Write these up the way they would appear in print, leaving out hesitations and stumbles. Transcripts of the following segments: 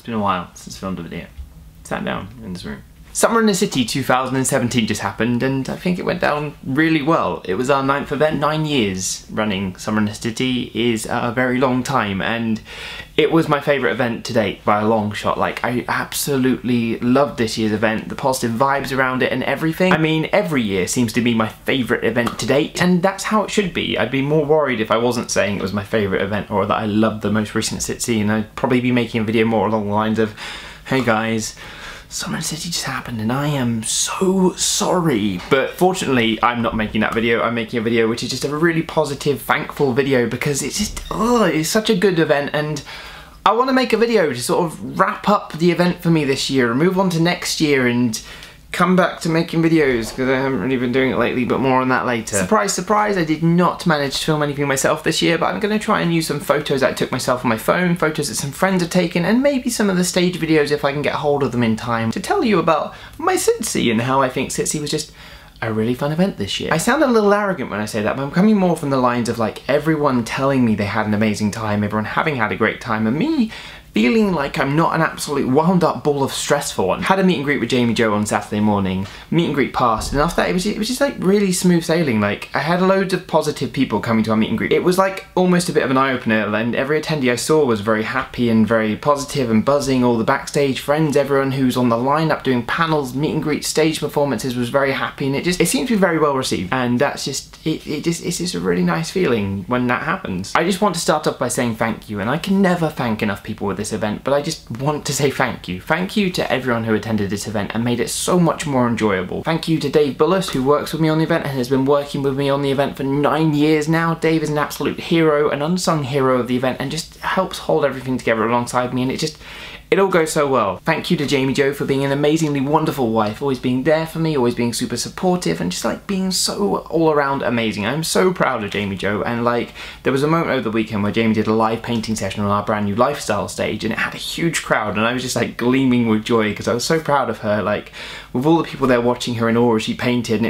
been a while since I filmed a video. Sat down in this room. Summer in the City 2017 just happened, and I think it went down really well. It was our 9th event. 9 years running Summer in the City is a very long time, and it was my favourite event to date by a long shot. Like, I absolutely loved this year's event, the positive vibes around it and everything. I mean, every year seems to be my favourite event to date, and that's how it should be. I'd be more worried if I wasn't saying it was my favourite event or that I loved the most recent SitC, and I'd probably be making a video more along the lines of, hey guys, Summer in the City just happened and I am so sorry. But fortunately, I'm not making that video. I'm making a video which is just a really positive, thankful video, because it's just, it's such a good event, and I want to make a video to sort of wrap up the event for me this year and move on to next year and come back to making videos, because I haven't really been doing it lately, but more on that later. Surprise, surprise, I did not manage to film anything myself this year, but I'm going to try and use some photos that I took myself on my phone, photos that some friends have taken, and maybe some of the stage videos if I can get hold of them in time, to tell you about my SitC and how I think SitC was just a really fun event this year. I sound a little arrogant when I say that, but I'm coming more from the lines of like everyone telling me they had an amazing time, everyone having had a great time, and me feeling like I'm not an absolute wound up ball of stress for one. Had a meet and greet with Jamie Joe on Saturday morning, meet and greet passed, and after that it was just like really smooth sailing. Like, I had loads of positive people coming to our meet and greet. It was like almost a bit of an eye-opener, and every attendee I saw was very happy and very positive and buzzing. All the backstage friends, everyone who's on the lineup doing panels, meet and greet, stage performances was very happy, and it seemed to be very well received, and that's just, it's just a really nice feeling when that happens. I just want to start off by saying thank you, and I can never thank enough people with this event, but I just want to say thank you. Thank you to everyone who attended this event and made it so much more enjoyable. Thank you to Dave Bullis, who works with me on the event and has been working with me on the event for 9 years now. Dave is an absolute hero, an unsung hero of the event, and just helps hold everything together alongside me, and it all goes so well. Thank you to Jamie Joe for being an amazingly wonderful wife, always being there for me, always being super supportive, and just like being so all around amazing. I'm so proud of Jamie Joe, and like, there was a moment over the weekend where Jamie did a live painting session on our brand new lifestyle stage, and it had a huge crowd, and I was just like gleaming with joy because I was so proud of her, like with all the people there watching her in awe as she painted, and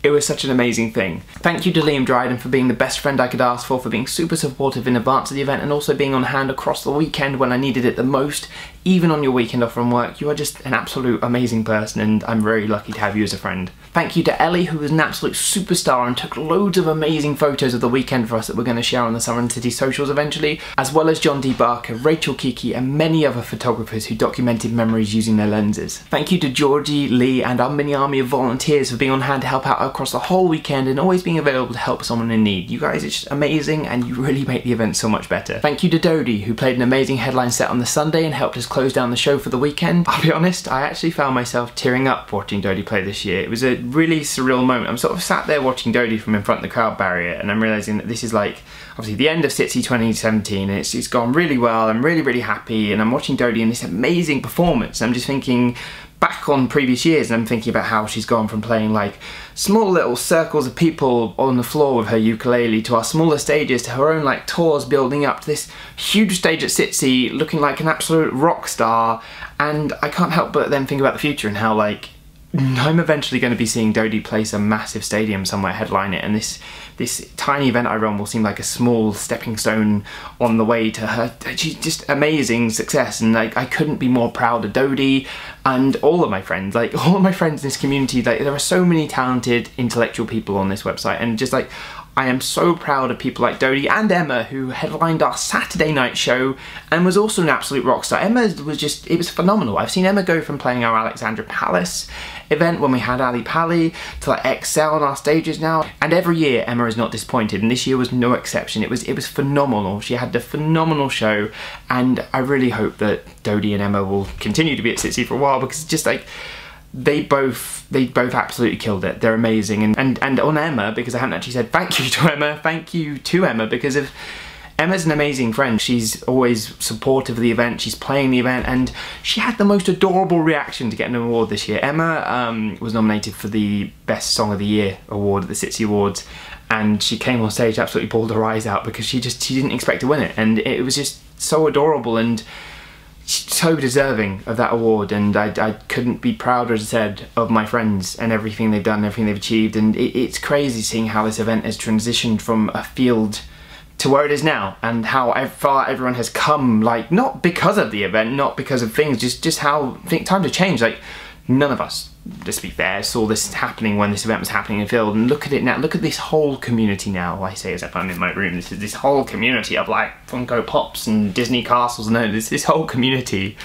it was such an amazing thing. Thank you to Liam Dryden for being the best friend I could ask for being super supportive in advance of the event, and also being on hand across the weekend when I needed it the most. Even on your weekend off from work, you are just an absolute amazing person, and I'm very lucky to have you as a friend. Thank you to Ellie, who was an absolute superstar and took loads of amazing photos of the weekend for us that we're going to share on the Summer in the City socials eventually, as well as John D. Barker, Rachel Kiki, and many other photographers who documented memories using their lenses. Thank you to Georgie, Lee, and our mini army of volunteers for being on hand to help out across the whole weekend and always being available to help someone in need. You guys are just amazing, and you really make the event so much better. Thank you to Dodie, who played an amazing headline set on the Sunday and helped us close down the show for the weekend. I'll be honest, I actually found myself tearing up watching Dodie play this year. It was a really surreal moment. I'm sort of sat there watching Dodie from in front of the crowd barrier, and I'm realising that this is like obviously the end of SitC 2017, and it's gone really well. I'm really happy, and I'm watching Dodie in this amazing performance. I'm just thinking back on previous years, and I'm thinking about how she's gone from playing like small little circles of people on the floor with her ukulele to our smaller stages, to her own like tours building up to this huge stage at SitC looking like an absolute rock star. And I can't help but then think about the future and how like I'm eventually going to be seeing Dodie play some massive stadium somewhere, headline it, and this tiny event I run will seem like a small stepping stone on the way to her. She's just amazing success, and like I couldn't be more proud of Dodie and all of my friends. Like all of my friends in this community, like there are so many talented intellectual people on this website, and just like I am so proud of people like Dodie and Emma, who headlined our Saturday night show and was also an absolute rock star. Emma was just, it was phenomenal. I've seen Emma go from playing our Alexandra Palace event when we had Ali Pali to like excel on our stages now. And every year Emma is not disappointed, and this year was no exception. It was phenomenal. She had a phenomenal show, and I really hope that Dodie and Emma will continue to be at SitC for a while, because just like they both absolutely killed it. They're amazing. And on Emma, because I haven't actually said thank you to Emma, because of Emma's an amazing friend. She's always supportive of the event, she's playing the event, and she had the most adorable reaction to getting an award this year. Emma was nominated for the Best Song of the Year award at the SitC Awards, and she came on stage, absolutely bawled her eyes out, because she didn't expect to win it, and it was just so adorable and so deserving of that award. And I couldn't be prouder, as I said, of my friends and everything they've done, everything they've achieved. And it's crazy seeing how this event has transitioned from a field to where it is now, and how far everyone has come, like, not because of the event, not because of things, just how times have changed. Like, none of us, just to be fair, saw this happening when this event was happening in field, and look at it now, look at this whole community now. I say as if I'm in my room, this whole community of like Funko Pops and Disney castles, no, this whole community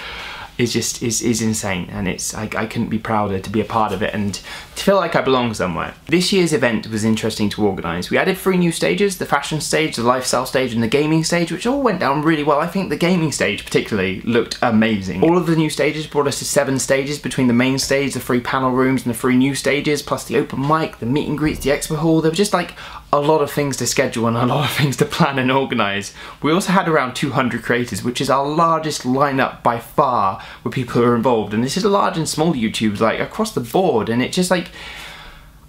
is insane, and I couldn't be prouder to be a part of it and to feel like I belong somewhere. This year's event was interesting to organise. We added 3 new stages, the fashion stage, the lifestyle stage and the gaming stage, which all went down really well. I think the gaming stage particularly looked amazing. All of the new stages brought us to 7 stages between the main stage, the 3 panel rooms and the 3 new stages, plus the open mic, the meet and greets, the expo hall. There were just like a lot of things to schedule and a lot of things to plan and organise. We also had around 200 creators, which is our largest lineup by far with people who are involved, and this is large and small YouTubers like across the board, and it just like,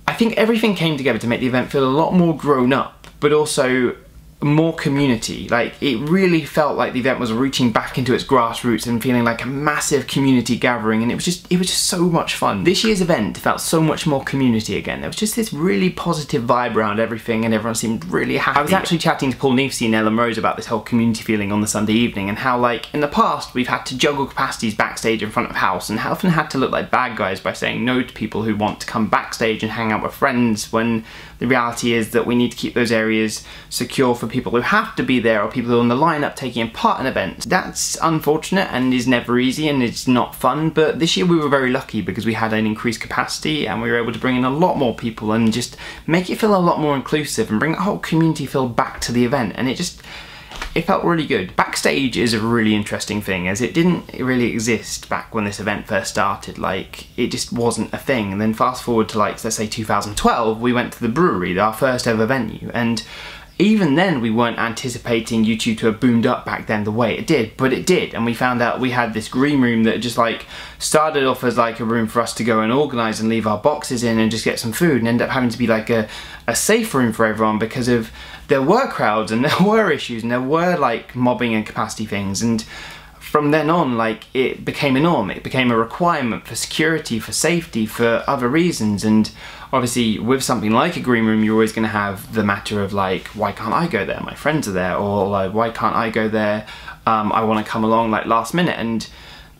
I think everything came together to make the event feel a lot more grown up, but also more community. Like, it really felt like the event was reaching back into its grassroots and feeling like a massive community gathering, and it was just so much fun. This year's event felt so much more community again. There was just this really positive vibe around everything, and everyone seemed really happy. I was actually chatting to Paul Neefsey and Ellen Rose about this whole community feeling on the Sunday evening, and how, like, in the past we've had to juggle capacities backstage in front of house, and how often had to look like bad guys by saying no to people who want to come backstage and hang out with friends, when the reality is that we need to keep those areas secure for people who have to be there, or people who are on the lineup taking part in events. That's unfortunate and is never easy, and it's not fun, but this year we were very lucky because we had an increased capacity and we were able to bring in a lot more people and just make it feel a lot more inclusive and bring that whole community feel back to the event, and it felt really good. Backstage is a really interesting thing, as it didn't really exist back when this event first started. Like, it just wasn't a thing. And then fast forward to, like, let's say 2012, we went to the brewery, our first ever venue, and even then we weren't anticipating YouTube to have boomed up back then the way it did, but it did, and we found out we had this green room that just like started off as like a room for us to go and organise and leave our boxes in and just get some food, and ended up having to be like a safe room for everyone because of there were crowds and there were issues and there were like mobbing and capacity things, and from then on, like, it became a norm. It became a requirement for security, for safety, for other reasons. And obviously with something like a green room, you're always going to have the matter of like, why can't I go there? My friends are there. Or like, why can't I go there? I want to come along like last minute. And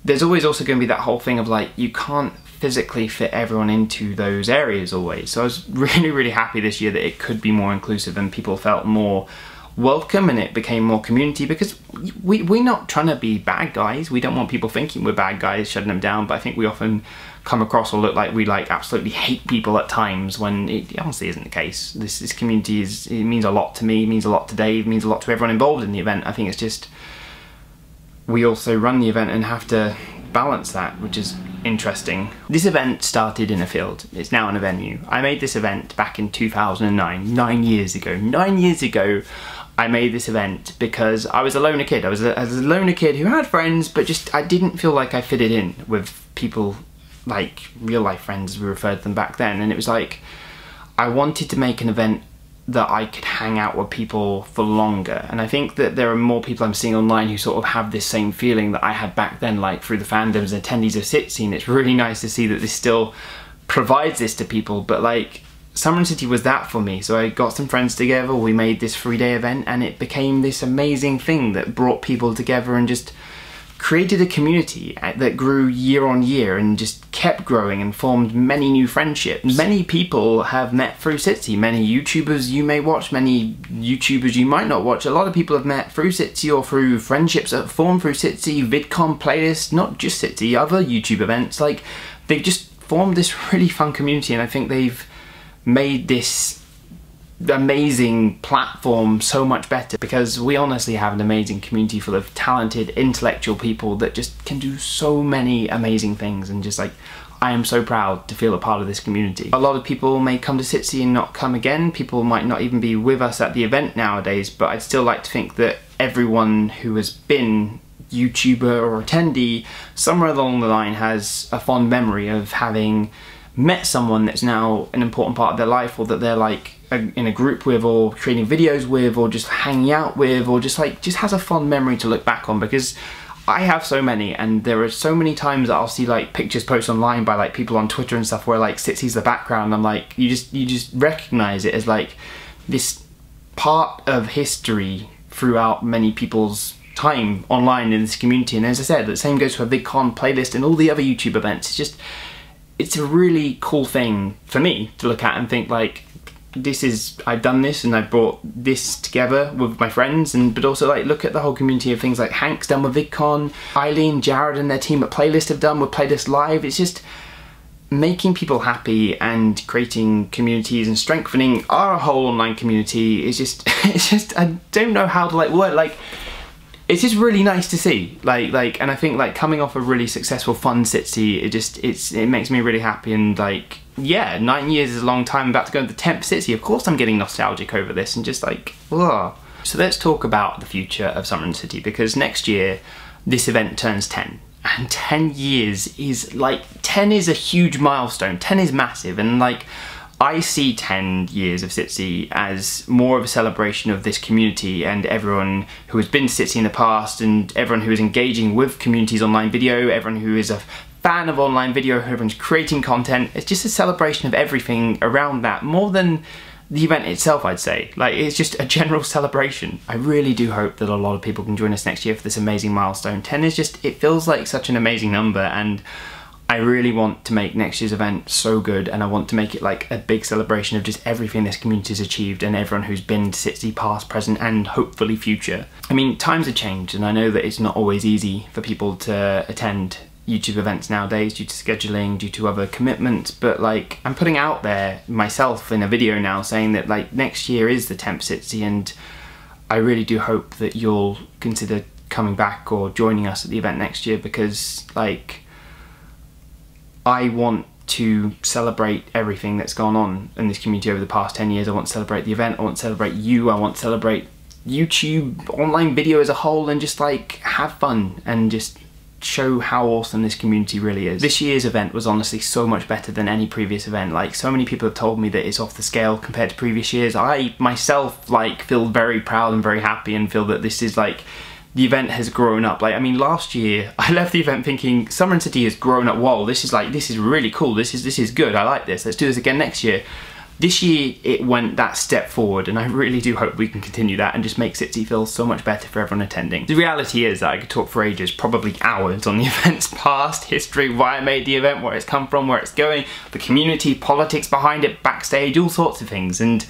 there's always also going to be that whole thing of like, you can't physically fit everyone into those areas always. So I was really happy this year that it could be more inclusive and people felt more welcome, and it became more community, because we're not trying to be bad guys. We don't want people thinking we're bad guys, shutting them down, but I think we often come across or look like we like absolutely hate people at times, when it honestly isn't the case. This community it means a lot to me, it means a lot to Dave, it means a lot to everyone involved in the event. I think it's just, we also run the event and have to balance that, which is interesting. This event started in a field. It's now in a venue. I made this event back in 2009, 9 years ago. 9 years ago, I made this event because I was a loner kid. I was a loner kid who had friends, but just I didn't feel like I fitted in with people, like real life friends, as we referred to them back then. And it was like, I wanted to make an event that I could hang out with people for longer, and I think that there are more people I'm seeing online who sort of have this same feeling that I had back then, like through the fandoms and attendees of SitC, and it's really nice to see that this still provides this to people. But like, Summer in City was that for me, so I got some friends together, we made this 3-day event, and it became this amazing thing that brought people together and just created a community that grew year on year and just kept growing and formed many new friendships. Many people have met through SitC, many YouTubers you may watch, many YouTubers you might not watch. A lot of people have met through SitC or through friendships that formed through SitC, VidCon playlists, not just SitC, other YouTube events. Like, they've just formed this really fun community, and I think they've made this amazing platform so much better, because we honestly have an amazing community full of talented, intellectual people that just can do so many amazing things, and just like, I am so proud to feel a part of this community. A lot of people may come to SitC and not come again. People might not even be with us at the event nowadays, but I'd still like to think that everyone who has been YouTuber or attendee somewhere along the line has a fond memory of having met someone that's now an important part of their life, or that they're like in a group with, or creating videos with, or just hanging out with, or just has a fond memory to look back on. Because I have so many, and there are so many times that I'll see like pictures posted online by like people on Twitter and stuff where like SitC's the background, and I'm like, you just recognize it as like this part of history throughout many people's time online in this community. And as I said, the same goes for VidCon, Playlist, and all the other YouTube events. It's just, it's a really cool thing for me to look at and think like, this is, I've done this and I brought this together with my friends, and but also like look at the whole community of things like Hank's done with VidCon, Eileen, Jared and their team at Playlist have done with Playlist Live. It's just making people happy and creating communities and strengthening our whole online community is just, it's just, I don't know how to like word, like, it's just really nice to see, like, and I think like coming off a really successful, fun SitC, it makes me really happy. And like, yeah, 9 years is a long time. I'm about to go into the 10th SitC. Of course I'm getting nostalgic over this and just like, ugh. So let's talk about the future of Summer in the City, because next year this event turns 10. And 10 years is like, 10 is a huge milestone. 10 is massive, and like, I see 10 years of SitC as more of a celebration of this community and everyone who has been to SitC in the past, and everyone who is engaging with communities online video, everyone who is a fan of online video, everyone's creating content. It's just a celebration of everything around that, more than the event itself, I'd say. Like, it's just a general celebration. I really do hope that a lot of people can join us next year for this amazing milestone. 10 is just, it feels like such an amazing number, and I really want to make next year's event so good, and I want to make it like a big celebration of just everything this community has achieved and everyone who's been to SitC past, present, and hopefully future. I mean, times have changed, and I know that it's not always easy for people to attend YouTube events nowadays due to scheduling, due to other commitments, but like, I'm putting out there myself in a video now saying that like next year is the 10th SitC, and I really do hope that you'll consider coming back or joining us at the event next year, because like, I want to celebrate everything that's gone on in this community over the past 10 years. I want to celebrate the event, I want to celebrate you, I want to celebrate YouTube, online video as a whole, and just like have fun and just show how awesome this community really is. This year's event was honestly so much better than any previous event. Like, so many people have told me that it's off the scale compared to previous years. I myself like feel very proud and very happy and feel that this is like, the event has grown up. Like, I mean, last year I left the event thinking Summer in the City has grown up. Whoa, this is like, this is really cool. This is good. I like this. Let's do this again next year. This year it went that step forward, and I really do hope we can continue that and just make SitC feel so much better for everyone attending. The reality is that I could talk for ages, probably hours, on the event's past, history, why I made the event, where it's come from, where it's going, the community, politics behind it, backstage, all sorts of things. And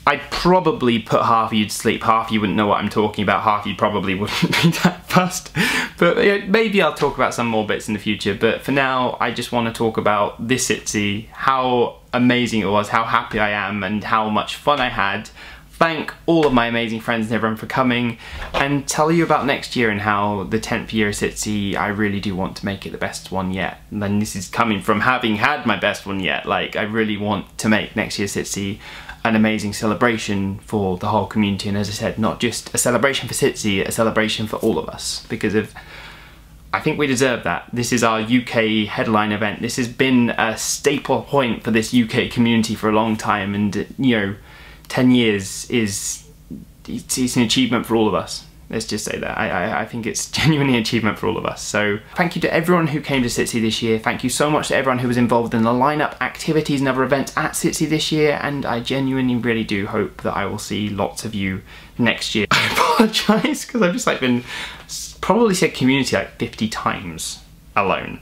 I'd probably put half of you to sleep, half of you wouldn't know what I'm talking about, half of you probably wouldn't be that fussed. But maybe I'll talk about some more bits in the future, but for now I just want to talk about this SitC, how amazing it was, how happy I am, and how much fun I had. Thank all of my amazing friends and everyone for coming, and tell you about next year and how the 10th year of SitC, I really do want to make it the best one yet. And then this is coming from having had my best one yet. Like, I really want to make next year's SitC an amazing celebration for the whole community, and as I said, not just a celebration for SitC, a celebration for all of us, because I think we deserve that. This is our UK headline event. This has been a staple point for this UK community for a long time, and you know, 10 years it's an achievement for all of us. Let's just say that. I think it's genuinely an achievement for all of us. So thank you to everyone who came to SitC this year. Thank you so much to everyone who was involved in the lineup, activities and other events at SitC this year. And I genuinely really do hope that I will see lots of you next year. I apologise because I've just like been, probably said community like 50 times alone.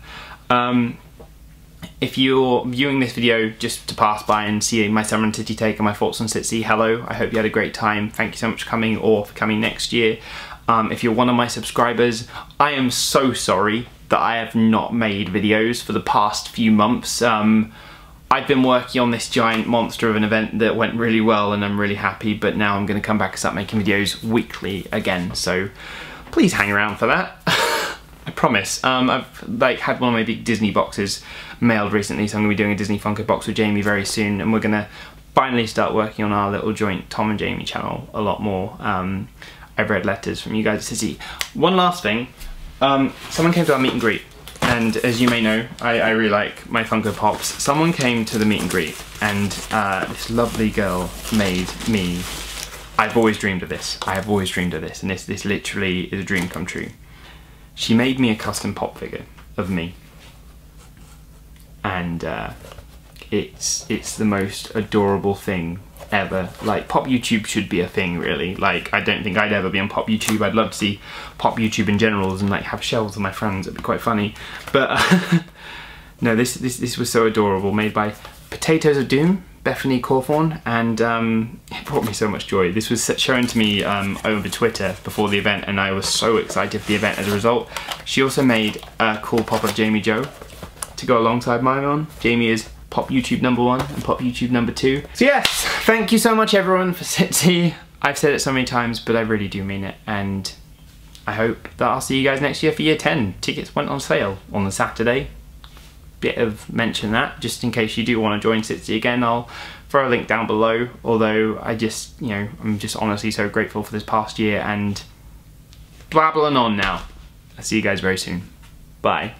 If you're viewing this video just to pass by and see my Summer in the City take and my thoughts on SitC, hello, I hope you had a great time. Thank you so much for coming, or for coming next year. If you're one of my subscribers, I am so sorry that I have not made videos for the past few months. I've been working on this giant monster of an event that went really well, and I'm really happy, but now I'm going to come back and start making videos weekly again, so please hang around for that. I promise. I've like had one of my big Disney boxes mailed recently, so I'm going to be doing a Disney Funko box with Jamie very soon, and we're going to finally start working on our little joint Tom and Jamie channel a lot more. I've read letters from you guys to see. One last thing, someone came to our meet and greet, and as you may know, I really like my Funko Pops. Someone came to the meet and greet, and this lovely girl made me, I've always dreamed of this, I have always dreamed of this, and this literally is a dream come true. She made me a custom pop figure of me, and it's the most adorable thing ever. Like, Pop YouTube should be a thing, really. Like, I don't think I'd ever be on Pop YouTube. I'd love to see Pop YouTube in general and like have shelves with my friends. It'd be quite funny. But no, this was so adorable. Made by Potatoes of Doom, Bethany Cawthorn, and it brought me so much joy. This was shown to me over Twitter before the event, and I was so excited for the event as a result. She also made a cool pop of Jamie Joe to go alongside mine on. Jamie is Pop YouTube #1 and Pop YouTube #2. So yes, thank you so much everyone for SitC. I've said it so many times, but I really do mean it, and I hope that I'll see you guys next year for year 10. Tickets went on sale on the Saturday. Bit of mention that, just in case you do want to join SitC again. I'll throw a link down below, although I just, you know, I'm just honestly so grateful for this past year, and blabbling on now. I'll see you guys very soon. Bye.